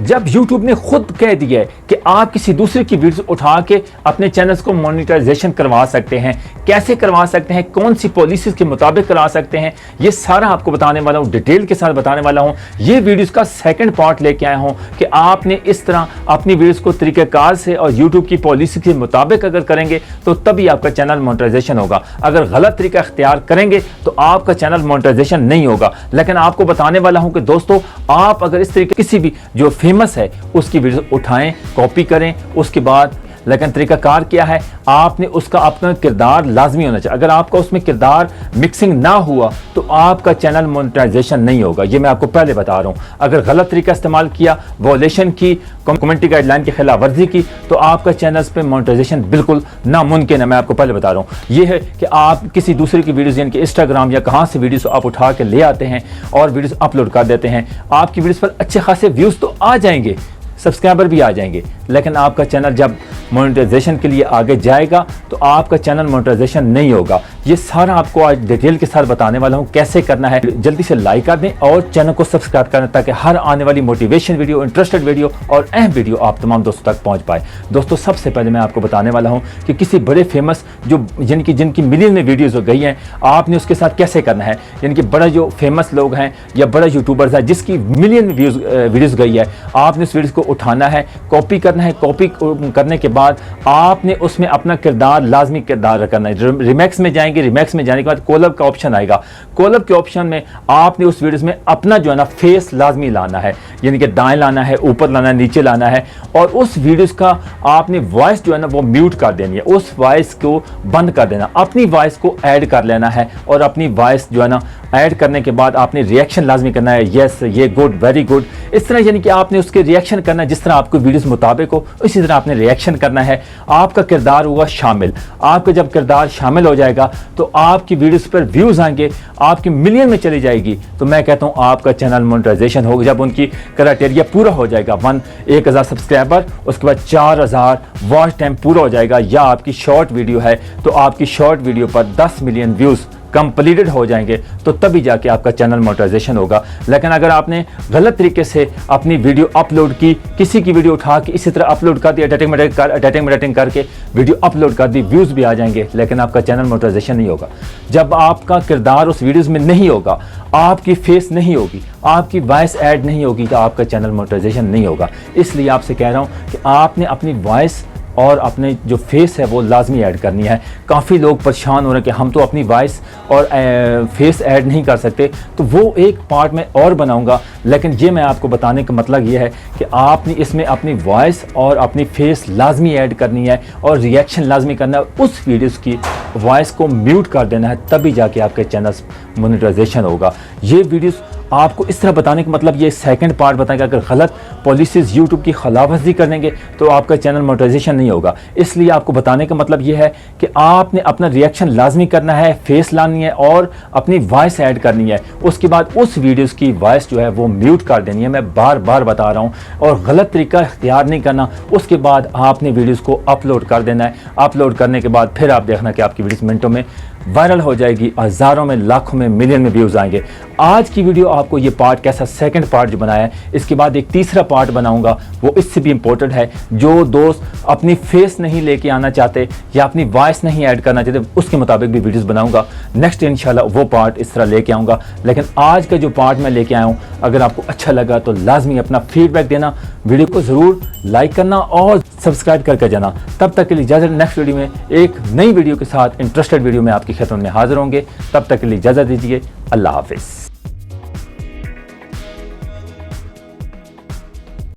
جب YouTube نے خود کہہ دیا ہے کہ آپ کسی دوسرے کی ویڈیوز اٹھا کے اپنے چینلز کو مونیٹائزیشن کروا سکتے ہیں، کیسے کروا سکتے ہیں، کون سی پالیسیز کے مطابق کروا سکتے ہیں، یہ سارا آپ کو بتانے والا ہوں، ڈیٹیل کے ساتھ بتانے والا ہوں۔ یہ ویڈیوز کا سیکنڈ پارٹ لے کے آیا ہوں کہ آپ نے اس طرح اپنی ویڈیوز کو طریقہ کار سے اور YouTube کی پالیسی کے مطابق اگر کریں گے تو تبھی آپ کا چینل مونیٹائزیشن ہوگا۔ اگر غلط طریقہ اختیار کریں گے تو آپ کا چینل مونیٹائزیشن نہیں ہوگا۔ لیکن آپ کو بتانے والا ہوں کہ دوستو، آپ اگر اس طریقے کسی بھی جو فیمس ہے اس کی ویڈیوز اٹھائیں، کاپی کریں، اس کے بعد لیکن طریقہ کار کیا ہے، آپ نے اس کا اپنا کردار لازمی ہونا چاہیے۔ اگر آپ کا اس میں کردار مکسنگ نہ ہوا تو آپ کا چینل مونیٹائزیشن نہیں ہوگا، یہ میں آپ کو پہلے بتا رہا ہوں۔ اگر غلط طریقہ استعمال کیا، وائلیشن کی، کمیونٹی گائیڈ لائن کی خلاف ورزی کی تو آپ کا چینلز پہ مونیٹائزیشن بالکل ناممکن ہے، میں آپ کو پہلے بتا رہا ہوں۔ یہ ہے کہ آپ کسی دوسرے کی ویڈیوز یعنی کہ انسٹاگرام یا کہاں سے ویڈیوز آپ اٹھا کے لے آتے ہیں اور ویڈیوز اپلوڈ کر دیتے ہیں، آپ کی ویڈیوز پر اچھے خاصے ویوز تو آ جائیں گے، سبسکرائبر بھی آ جائیں گے، لیکن آپ کا چینل جب مونیٹائزیشن کے لیے آگے جائے گا تو آپ کا چینل مونیٹائزیشن نہیں ہوگا۔ یہ سارا آپ کو آج ڈیٹیل کے ساتھ بتانے والا ہوں کیسے کرنا ہے۔ جلدی سے لائک کر دیں اور چینل کو سبسکرائب کریں تاکہ ہر آنے والی موٹیویشن ویڈیو، انٹرسٹڈ ویڈیو اور اہم ویڈیو آپ تمام دوستوں تک پہنچ پائے۔ دوستو، سب سے پہلے میں آپ کو بتانے والا ہوں کہ کسی بڑے فیمس جو جن کی ملین میں ویڈیوز ہو گئی ہیں، آپ نے اس کے ساتھ کیسے کرنا ہے۔ یعنی کہ بڑا جو فیمس لوگ ہیں یا بڑا یوٹیوبرز ہیں جس کی ملین ویڈیوز گئی ہے، آپ نے اس ویڈیوز کو اٹھانا ہے، کاپی کرنا ہے، کاپی کرنے کے بعد آپ نے اس میں اپنا کردار لازمی کردار کرنا ہے۔ ریمیکس میں جائیں گے، ریمیکس میں جانے کے بعد کولب کا آپشن آئے گا، کولب کے آپشن میں آپ نے اس ویڈیوز میں اپنا جو ہے نا فیس لازمی لانا ہے، یعنی کہ دائیں لانا ہے، اوپر لانا ہے، نیچے لانا ہے، اور اس ویڈیوز کا آپ نے وائس جو ہے نا وہ میوٹ کر دینی ہے، اس وائس کو بند کر دینا، اپنی وائس کو ایڈ کر لینا ہے، اور اپنی وائس جو ہے نا ایڈ کرنے کے بعد آپ نے ریئیکشن لازمی کرنا ہے، یس، یہ گڈ، ویری گڈ، اس طرح یعنی کہ آپ نے اس کے ریئیکشن کرنا ہے، جس طرح آپ کو ویڈیوز مطابق ہو اسی طرح آپ نے ریئیکشن کرنا ہے۔ آپ کا کردار ہوگا شامل، آپ کا جب کردار شامل ہو جائے گا تو آپ کی ویڈیوز پر ویوز آئیں گے، آپ کی ملین میں چلی جائے گی، تو میں کہتا ہوں آپ کا چینل مونیٹائزیشن ہوگا جب ان کی کرائٹیریا پورا ہو جائے گا، 1000 سبسکرائبر، اس کے بعد 4000 واچ ٹائم پورا ہو جائے گا، یا آپ کی شارٹ ویڈیو ہے تو آپ کی شارٹ ویڈیو پر 10 ملین ویوز کمپلیٹڈ ہو جائیں گے، تو تبھی جا کے آپ کا چینل مونیٹائزیشن ہوگا۔ لیکن اگر آپ نے غلط طریقے سے اپنی ویڈیو اپلوڈ کی، کسی کی ویڈیو اٹھا کے اسی طرح اپلوڈ کر دی، ایڈیٹنگ کر کے ویڈیو اپلوڈ کر دی، ویوز بھی آ جائیں گے لیکن آپ کا چینل مونیٹائزیشن نہیں ہوگا۔ جب آپ کا کردار اس ویڈیوز میں نہیں ہوگا، آپ کی فیس نہیں ہوگی، آپ کی وائس ایڈ نہیں ہوگی، تو آپ کا چینل مونیٹائزیشن نہیں ہوگا۔ اس لیے آپ سے کہہ رہا ہوں کہ آپ نے اپنی وائس اور اپنے جو فیس ہے وہ لازمی ایڈ کرنی ہے۔ کافی لوگ پریشان ہو رہے ہیں کہ ہم تو اپنی وائس اور فیس ایڈ نہیں کر سکتے، تو وہ ایک پارٹ میں اور بناؤں گا، لیکن یہ میں آپ کو بتانے کا مطلب یہ ہے کہ آپ نے اس میں اپنی وائس اور اپنی فیس لازمی ایڈ کرنی ہے اور ریئیکشن لازمی کرنا ہے، اس ویڈیوز کی وائس کو میوٹ کر دینا ہے، تبھی جا کے آپ کے چینل مونیٹائزیشن ہوگا۔ یہ ویڈیوز آپ کو اس طرح بتانے کا مطلب یہ سیکنڈ پارٹ بتائیں گے، اگر غلط پالیسیز یوٹیوب کی خلاف ورزی کریں گے تو آپ کا چینل مونیٹائزیشن نہیں ہوگا۔ اس لیے آپ کو بتانے کا مطلب یہ ہے کہ آپ نے اپنا ریئیکشن لازمی کرنا ہے، فیس لانی ہے اور اپنی وائس ایڈ کرنی ہے، اس کے بعد اس ویڈیوز کی وائس جو ہے وہ میوٹ کر دینی ہے، میں بار بار بتا رہا ہوں، اور غلط طریقہ اختیار نہیں کرنا۔ اس کے بعد آپ نے ویڈیوز کو اپلوڈ کر دینا ہے، اپلوڈ کرنے کے بعد پھر آپ دیکھنا کہ آپ کی ویڈیوز منٹوں میں وائرل ہو جائے گی، ہزاروں میں، لاکھوں میں، ملین میں ویوز آئیں گے۔ آج کی ویڈیو آپ کو یہ پارٹ کیسا سیکنڈ پارٹ جو بنایا ہے، اس کے بعد ایک تیسرا پارٹ بناؤں گا، وہ اس سے بھی امپورٹنٹ ہے۔ جو دوست اپنی فیس نہیں لے کے آنا چاہتے یا اپنی وائس نہیں ایڈ کرنا چاہتے، اس کے مطابق بھی ویڈیوز بناؤں گا، نیکسٹ انشاءاللہ وہ پارٹ اس طرح لے کے آؤں گا۔ لیکن آج کا جو پارٹ میں لے کے آیا ہوں، اگر آپ کو اچھا لگا تو لازمی اپنا فیڈ بیک دینا، ویڈیو کو ضرور لائک کرنا اور سبسکرائب کر کے جانا۔ تب تک کے لیے اجازت، نیکسٹ ویڈیو میں ایک نئی ویڈیو کے ساتھ، انٹرسٹڈ ویڈیو میں آپ کی خدمت میں حاضر ہوں گے۔ تب تک کے لیے اجازت دیجیے، اللہ حافظ۔